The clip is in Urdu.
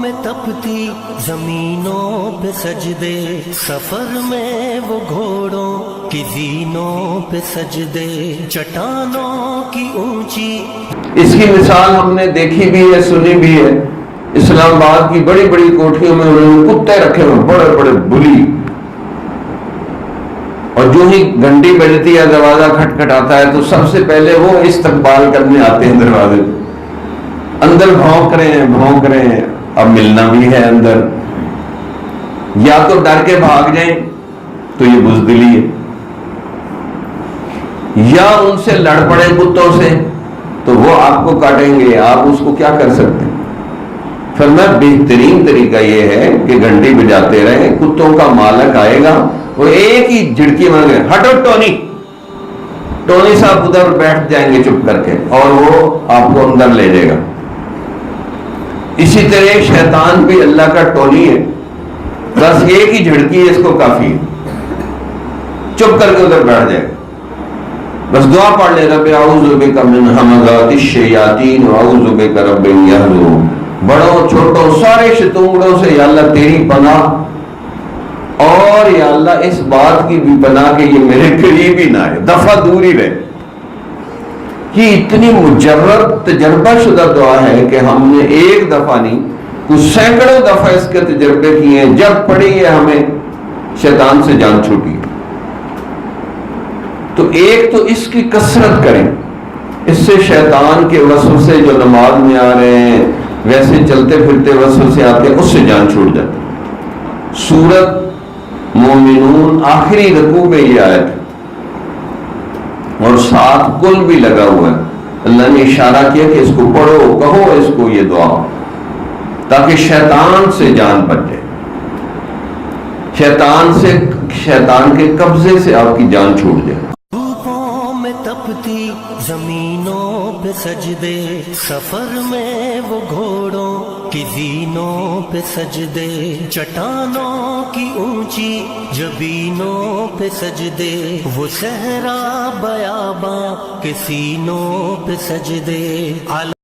میں تپتی زمینوں پہ سجدے، سفر میں وہ گھوڑوں کی زینوں پہ سجدے، چٹانوں کی اونچی۔ اس کی مثال ہم نے دیکھی بھی ہے، سنی بھی ہے۔ اسلام آباد کی بڑی بڑی کوٹھیوں میں انہوں نے کتے رکھے ہوئے، بڑے بڑے بلی، اور جو ہی گھنٹی بجتی ہے، دروازہ کھٹکھٹاتا ہے تو سب سے پہلے وہ استقبال کرنے آتے ہیں دروازے پہ، اندر بھونک رہے ہیں۔ اب ملنا بھی ہے اندر، یا تو ڈر کے بھاگ جائیں تو یہ بزدلی ہے، یا ان سے لڑ پڑے کتوں سے تو وہ آپ کو کاٹیں گے، آپ اس کو کیا کر سکتے ہیں؟ فرمایا بہترین طریقہ یہ ہے کہ گھنٹی بجاتے رہیں، کتوں کا مالک آئے گا، وہ ایک ہی جھڑکی مانگے، ہٹو ٹونی صاحب ادھر بیٹھ جائیں گے چپ کر کے، اور وہ آپ کو اندر لے جائے گا۔ اسی طرح شیطان بھی اللہ کا ٹونی ہے، بس ایک ہی جھڑکی ہے، اس کو کافی ہے، چپ کر کے ادھر بیٹھ جائے گا۔ بس دعا پڑھ لے، رب اعوذ بک من ہمزات الشیاطین واعوذ بک رب ان یحضرون، بڑوں چھوٹوں سارے شتونگڑوں سے یا اللہ تیری پناہ، اور یا اللہ اس بات کی بھی پناہ کہ یہ میرے قریب ہی نہ ہے، دفعہ دور ہی رہے۔ یہ اتنی مجرد تجربہ شدہ دعا ہے کہ ہم نے ایک دفعہ نہیں، کچھ سینکڑوں دفعہ اس کے تجربے کیے ہیں، جب پڑھی ہے ہمیں شیطان سے جان چھوٹی۔ تو ایک تو اس کی کثرت کریں، اس سے شیطان کے وسوسے جو نماز میں آ رہے ہیں، ویسے چلتے پھرتے وسوسے آتے ہیں، اس سے جان چھوٹ جاتی۔ سورت مومنون آخری رکوع میں یہ آیت، اور ساتھ کل بھی لگا ہوا ہے۔ اللہ نے اشارہ کیا کہ اس کو پڑھو، کہو اس کو یہ دعا، تاکہ شیطان سے جان بچ جائے، شیطان کے قبضے سے آپ کی جان چھوٹ جائے۔ دھوپوں میں تپتی زمینوں پہ سجدے، سفر میں وہ گھوڑوں کی زینوں پہ سجدے، چٹانوں کی اونچی جبینوں پہ سجدے، وہ صحرا بیاباں کے سینوں پہ سجدے۔